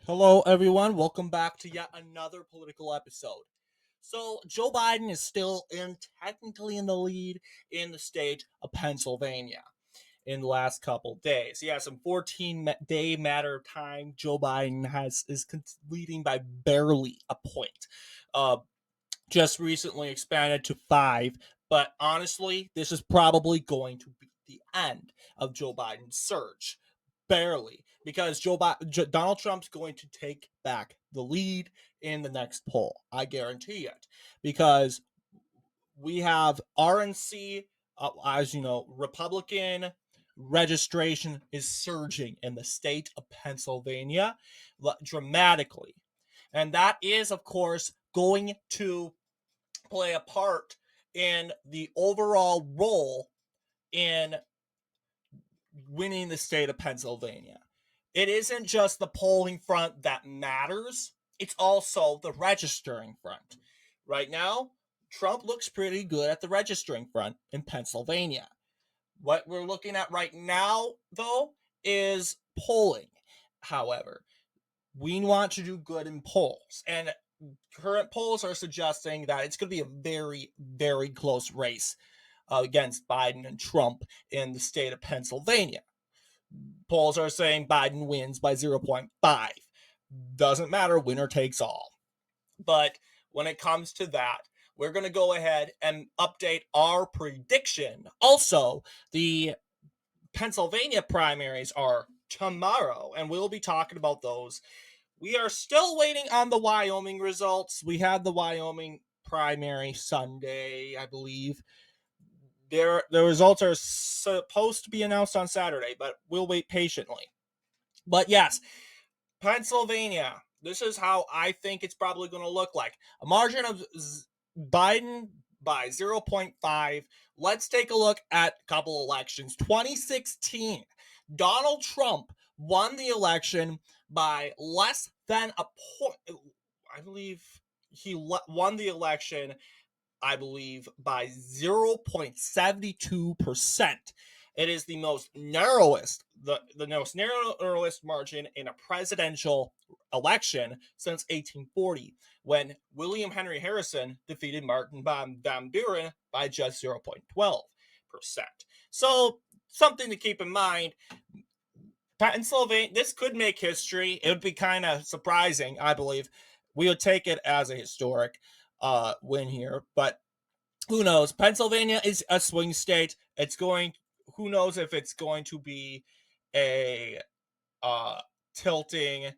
Hello, everyone. Welcome back to yet another political episode. So, Joe Biden is still technically in the lead in the state of Pennsylvania in the last couple days. He has some 14-day matter of time. Joe Biden is leading by barely a point. Uh, just recently expanded to 5, but honestly, this is probably going to be the end of Joe Biden's surge. Barely, because Donald Trump's going to take back the lead in the next poll. I guarantee it, because we have RNC, as you know, Republican registration is surging in the state of Pennsylvania dramatically, and that is, of course, going to play a part in the overall role in winning the state of Pennsylvania. It isn't just the polling front that matters, it's also the registering front. Right now, Trump looks pretty good at the registering front in Pennsylvania. What we're looking at right now, though, is polling. However, we want to do good in polls, and current polls are suggesting that it's going to be a very, very close race against Biden and Trump in the state of Pennsylvania. Polls are saying Biden wins by 0.5. Doesn't matter, winner takes all. But when it comes to that, we're going to go ahead and update our prediction. Also, the Pennsylvania primaries are tomorrow, and we'll be talking about those. We are still waiting on the Wyoming results. We had the Wyoming primary Sunday, I believe. The results are supposed to be announced on Saturday, but we'll wait patiently. But yes, Pennsylvania. This is how I think it's probably going to look like. A margin of Biden by 0.5. Let's take a look at a couple elections. 2016, Donald Trump won the election by less than a point. I believe he won the election, I believe, by 0.72%. It is the most narrowest, the most narrowest margin in a presidential election since 1840, when William Henry Harrison defeated Martin Van Buren by just 0.12%. So something to keep in mind. Pennsylvania, this could make history. It would be kind of surprising, I believe. We would take it as a historic win here, but who knows? Pennsylvania is a swing state. Who knows if it's going to be a tilting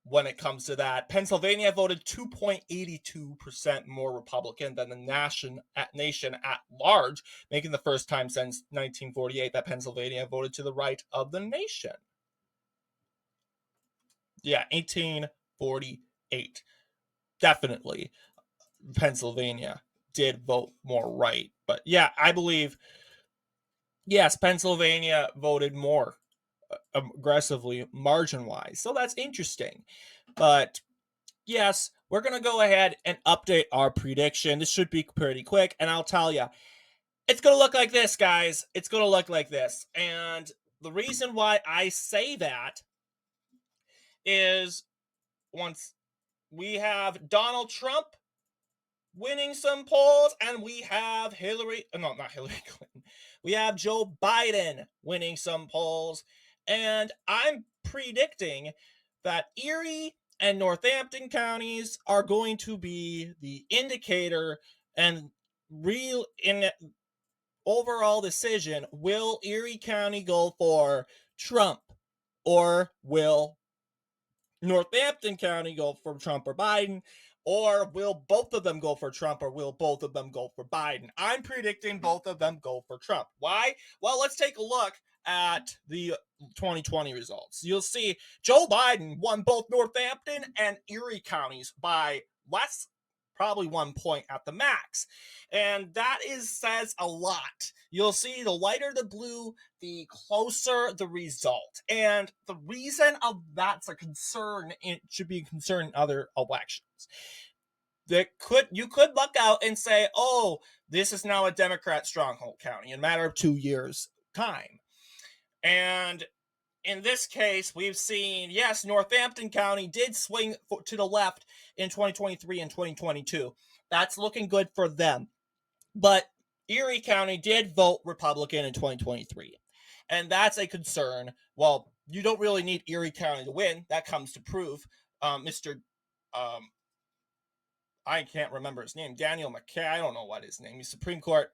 when it comes to that. Pennsylvania voted 2.82% more Republican than the nation at large, making the first time since 1948 that Pennsylvania voted to the right of the nation. Yeah, 1848. Definitely Pennsylvania did vote more right. But yeah, I believe, yes, Pennsylvania voted more aggressively margin wise. So that's interesting. But yes, we're going to go ahead and update our prediction. This should be pretty quick. And I'll tell you, it's going to look like this, guys. It's going to look like this. And the reason why I say that is, once we have Donald Trump winning some polls, and we have not Hillary Clinton. We have Joe Biden winning some polls, and I'm predicting that Erie and Northampton counties are going to be the indicator and real in overall decision. Will Erie County go for Trump, or will Northampton County go for Trump or Biden? Or will both of them go for Trump, or will both of them go for Biden? I'm predicting both of them go for Trump. Why? Well, let's take a look at the 2020 results. You'll see Joe Biden won both Northampton and Erie counties by less, probably 1 point at the max. And that says a lot. You'll see the lighter the blue, the closer the result. And the reason of that's a concern, it should be a concern in other elections. You could look out and say, oh, this is now a Democrat stronghold county in a matter of 2 years' time. And in this case, we've seen, yes, Northampton County did swing to the left in 2023 and 2022. That's looking good for them. But Erie County did vote Republican in 2023. And that's a concern. Well, you don't really need Erie County to win. That comes to prove Mr. I can't remember his name. Daniel McKay. I don't know what his name is. Supreme Court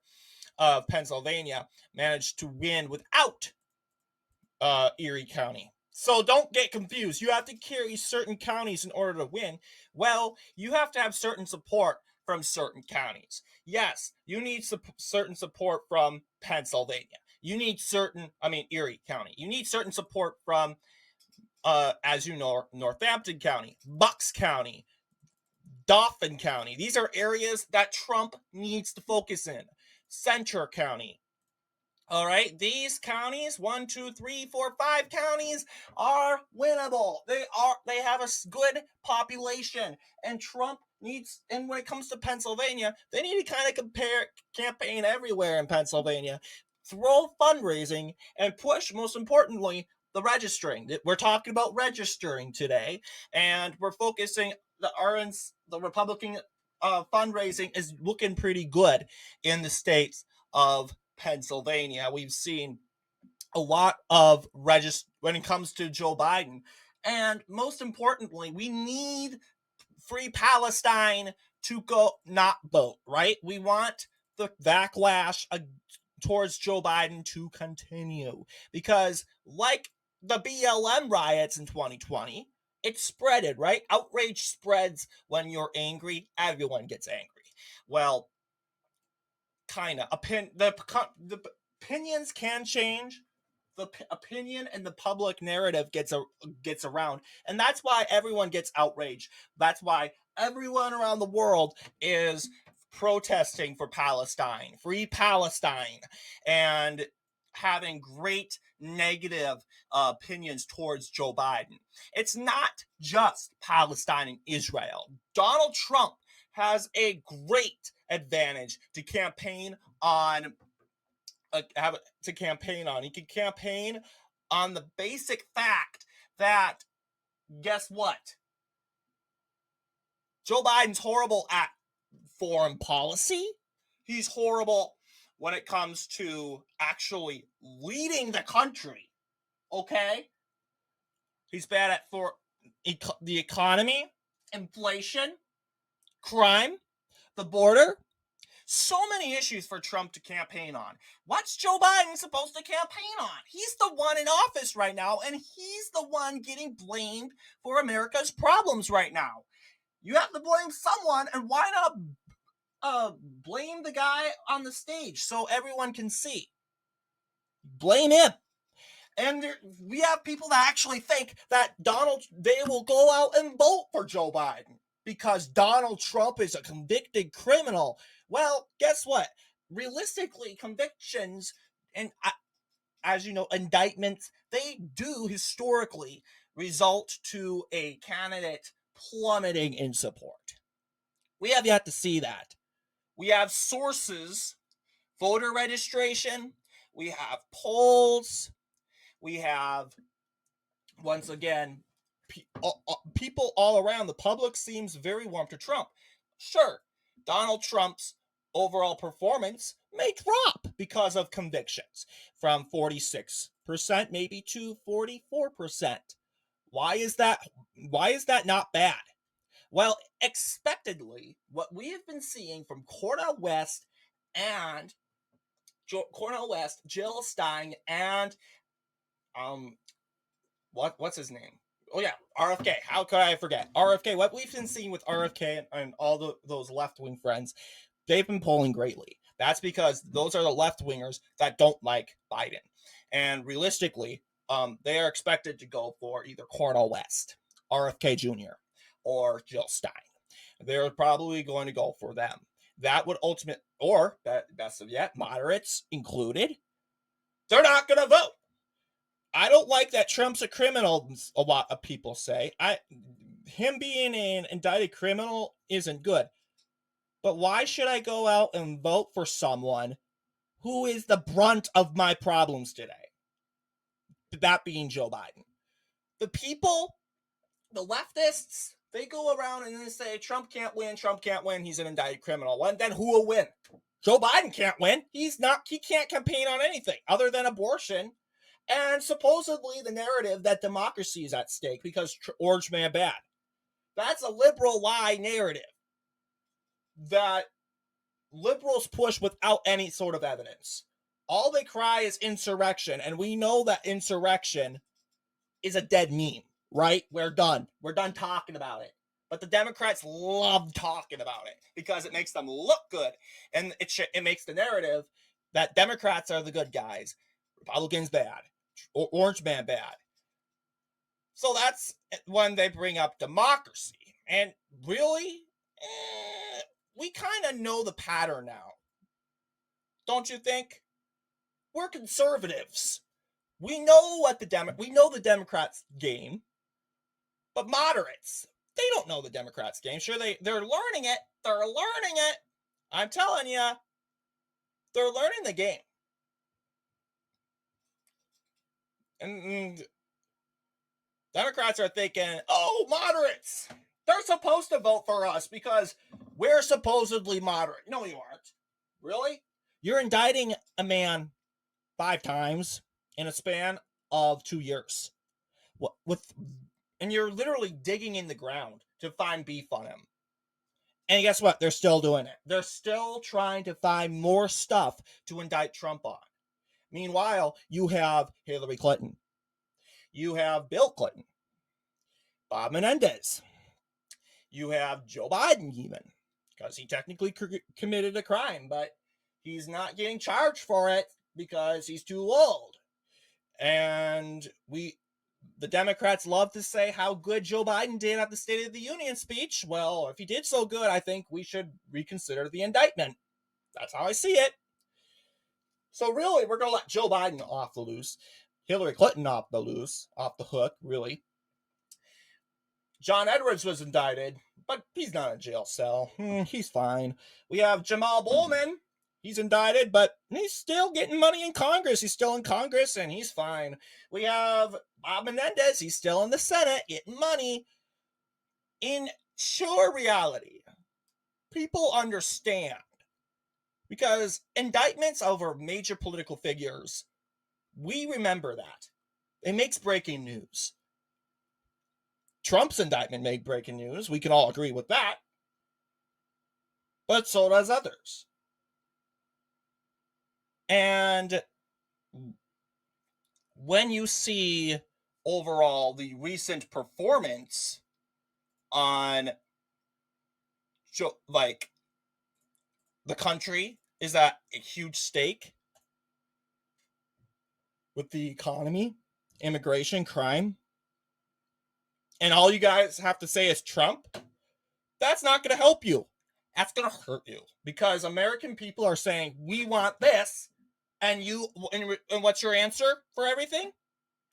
of Pennsylvania managed to win without Erie County. So don't get confused. You have to carry certain counties in order to win. Well, you have to have certain support from certain counties. Yes, you need certain support from Pennsylvania. You need Erie County. You need certain support from, as you know, Northampton County, Bucks County, Dauphin County. These are areas that Trump needs to focus in. Center County. All right, these counties, 1, 2, 3, 4, 5 counties are winnable. They have a good population, and Trump needs. And when it comes to Pennsylvania, they need to kind of campaign everywhere in Pennsylvania, throw fundraising, and push. Most importantly, the registering. We're talking about registering today, and we're focusing the Republican fundraising is looking pretty good in the states of Pennsylvania. We've seen a lot of when it comes to Joe Biden. And most importantly, we need free Palestine to go not vote, right? We want the backlash towards Joe Biden to continue because, like the BLM riots in 2020, it spreaded, right? Outrage spreads when you're angry. Everyone gets angry. Well, kind of. The opinions can change. The opinion and the public narrative gets around, and that's why everyone gets outraged. That's why everyone around the world is protesting for Palestine, free Palestine, and having great negative opinions towards Joe Biden. It's not just Palestine and Israel. Donald Trump has a great advantage to campaign on. He can campaign on the basic fact that, guess what? Joe Biden's horrible at foreign policy. He's horrible when it comes to actually leading the country. Okay? He's bad at the economy, inflation, crime, the border. So many issues for Trump to campaign on. What's Joe Biden supposed to campaign on? He's the one in office right now, and he's the one getting blamed for America's problems right now. You have to blame someone, and why not blame the guy on the stage so everyone can see? Blame him. And we have people that actually think that they will go out and vote for Joe Biden because Donald Trump is a convicted criminal. Well, guess what? Realistically, convictions and, as you know, indictments, they do historically result to a candidate plummeting in support. We have yet to see that. We have sources, voter registration, we have polls, we have, once again, people all around. The public seems very warm to Trump. Sure, Donald Trump's overall performance may drop because of convictions from 46% maybe to 44%. Why is that not bad? Well, expectedly, what we have been seeing from Cornel West, Jill Stein, and what's his name? Oh yeah, RFK. How could I forget RFK? What we've been seeing with RFK and all those left-wing friends, they've been polling greatly. That's because those are the left-wingers that don't like Biden, and realistically, they are expected to go for either Cornel West, RFK Jr., or Jill Stein. They're probably going to go for them. That would best of yet, moderates included, they're not going to vote. I don't like that Trump's a criminal, a lot of people say. Him being an indicted criminal isn't good. But why should I go out and vote for someone who is the brunt of my problems today? that being Joe Biden. The people, the leftists, they go around and they say Trump can't win, he's an indicted criminal. And then who will win? Joe Biden can't win. He can't campaign on anything other than abortion. And supposedly the narrative that democracy is at stake because Orange Man bad. That's a liberal lie narrative that liberals push without any sort of evidence. All they cry is insurrection, and we know that insurrection is a dead meme, right? We're done talking about it. But the Democrats love talking about it because it makes them look good, and it makes the narrative that Democrats are the good guys, Republicans bad, Orange Man bad. So that's when they bring up democracy. And really, we kind of know the pattern now. Don't you think? We're conservatives. We know what the Democrats' game, but moderates, they don't know the Democrats' game. Sure, they're learning it. They're learning it. I'm telling you, they're learning the game. And Democrats are thinking, oh, moderates, they're supposed to vote for us because we're supposedly moderate. No, you aren't. Really? You're indicting a man 5 times in a span of 2 years. And you're literally digging in the ground to find beef on him. And guess what? They're still doing it. They're still trying to find more stuff to indict Trump on. Meanwhile, you have Hillary Clinton. You have Bill Clinton. Bob Menendez. You have Joe Biden even, because he technically committed a crime, but he's not getting charged for it because he's too old. And the Democrats love to say how good Joe Biden did at the State of the Union speech. Well, if he did so good, I think we should reconsider the indictment. That's how I see it. So really, we're going to let Joe Biden off the loose. Hillary Clinton off the hook, really. John Edwards was indicted, but he's not in a jail cell. He's fine. We have Jamal Bowman. He's indicted, but he's still getting money in Congress. He's still in Congress, and he's fine. We have Bob Menendez. He's still in the Senate getting money. In sure reality, people understand, because indictments over major political figures, we remember that. It makes breaking news. Trump's indictment made breaking news. We can all agree with that. But so does others. And when you see overall the recent performance on like the country is at a huge stake with the economy, immigration, crime, and all you guys have to say is Trump, that's not going to help you. That's going to hurt you, because American people are saying, we want this. And what's your answer for everything?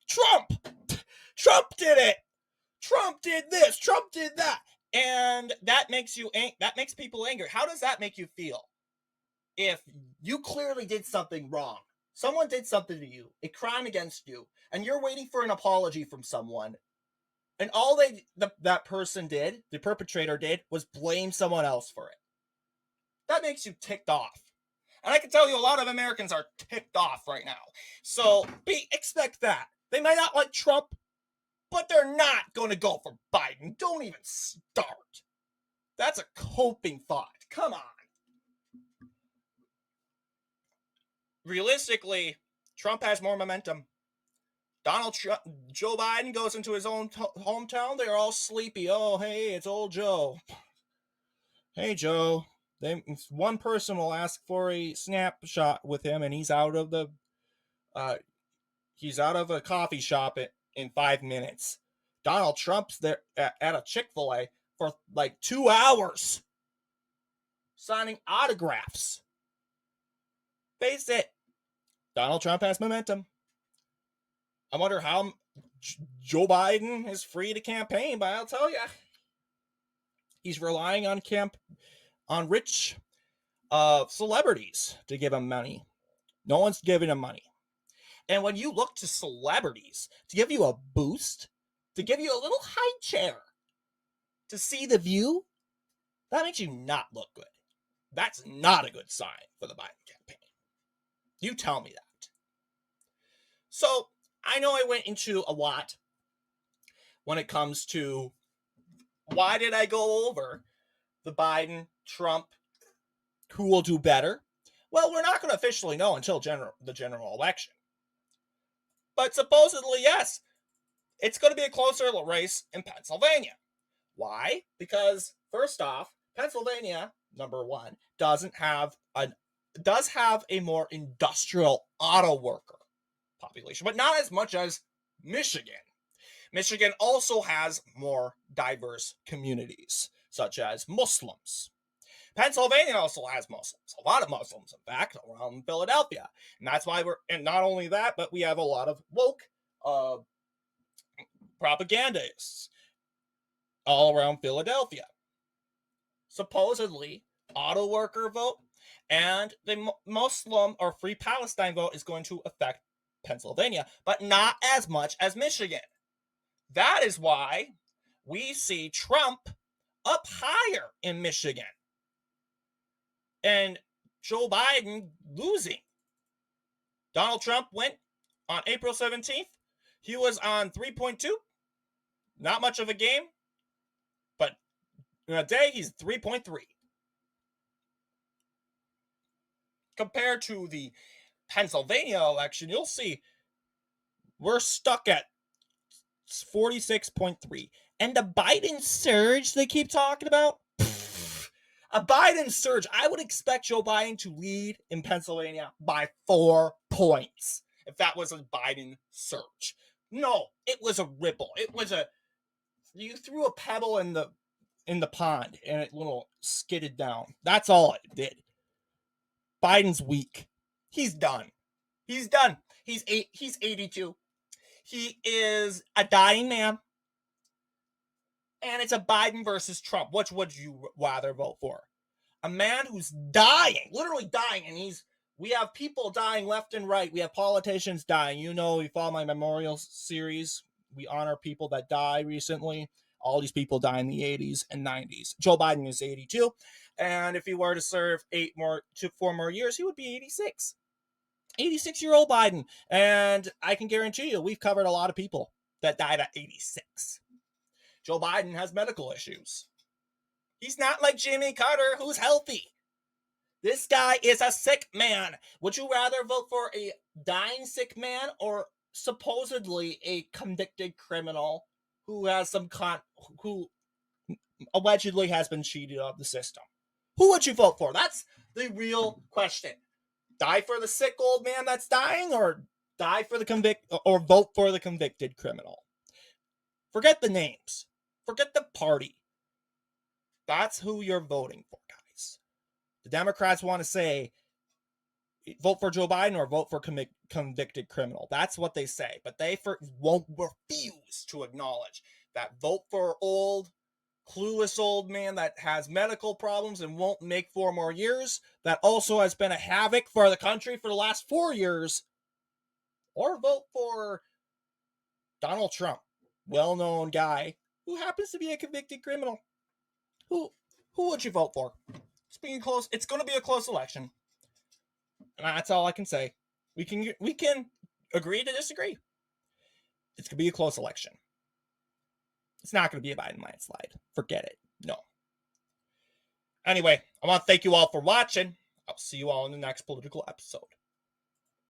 Trump! Trump did it! Trump did this! Trump did that! And that makes people angry. How does that make you feel? If you clearly did something wrong, someone did something to you, a crime against you, and you're waiting for an apology from someone, and all that person did, the perpetrator did, was blame someone else for it. That makes you ticked off. And I can tell you a lot of Americans are ticked off right now. So expect that. They might not like Trump, but they're not going to go for Biden. Don't even start. That's a coping thought. Come on. Realistically, Trump has more momentum. Joe Biden goes into his own hometown. They're all sleepy. Oh, hey, it's old Joe. Hey, Joe. One person will ask for a snapshot with him, and he's out of a coffee shop in 5 minutes. Donald Trump's there at a Chick-fil-A for like 2 hours signing autographs. Face it, Donald Trump has momentum. I wonder how Joe Biden is free to campaign, but I'll tell you, he's relying on rich celebrities to give him money. No one's giving him money. And when you look to celebrities to give you a boost, to give you a little high chair, to see the view, that makes you not look good. That's not a good sign for the Biden campaign. You tell me that. So I know I went into a lot when it comes to why did I go over the Biden, Trump, who will do better? Well, we're not going to officially know until the general election. But supposedly, yes, it's going to be a closer race in Pennsylvania. Why? Because first off, Pennsylvania, number one, does have a more industrial auto worker population, but not as much as Michigan. Michigan also has more diverse communities, such as Muslims. Pennsylvania also has Muslims, a lot of Muslims, in fact, around Philadelphia. And that's why and not only that, but we have a lot of woke propagandists all around Philadelphia. Supposedly, auto worker vote and the Muslim or Free Palestine vote is going to affect Pennsylvania, but not as much as Michigan. That is why we see Trump up higher in Michigan and Joe Biden losing. Donald Trump went on April 17th. He was on 3.2. Not much of a game, but in a day, he's 3.3. Compared to the Pennsylvania election, you'll see we're stuck at 46.3. And the Biden surge they keep talking about? A Biden surge. I would expect Joe Biden to lead in Pennsylvania by 4 points if that was a Biden surge. No, it was a ripple. You threw a pebble in the pond and it little skidded down. That's all it did. Biden's weak. He's done. He's 82. He is a dying man. And it's a Biden versus Trump. Which would you rather vote for? A man who's dying, literally dying, and we have people dying left and right. We have politicians dying. You know, you follow my memorial series. We honor people that died recently. All these people died in the 80s and 90s. Joe Biden is 82. And if he were to serve 4 more years, he would be 86. 86-year-old Biden. And I can guarantee you, we've covered a lot of people that died at 86. Joe Biden has medical issues. He's not like Jimmy Carter, who's healthy. This guy is a sick man. Would you rather vote for a dying sick man or supposedly a convicted criminal who has who allegedly has been cheated of the system? Who would you vote for? That's the real question. Die for the sick old man that's dying, or vote for the convicted criminal? Forget the names. Forget the party. That's who you're voting for, guys. The Democrats want to say, vote for Joe Biden or vote for convicted criminal. That's what they say. But they won't refuse to acknowledge that vote for clueless old man that has medical problems and won't make 4 more years, that also has been a havoc for the country for the last 4 years. Or vote for Donald Trump, well-known guy who happens to be a convicted criminal. Who would you vote for? It's going to be a close election. And that's all I can say. We can agree to disagree. It's going to be a close election. It's not going to be a Biden landslide. Forget it. No. Anyway, I want to thank you all for watching. I'll see you all in the next political episode.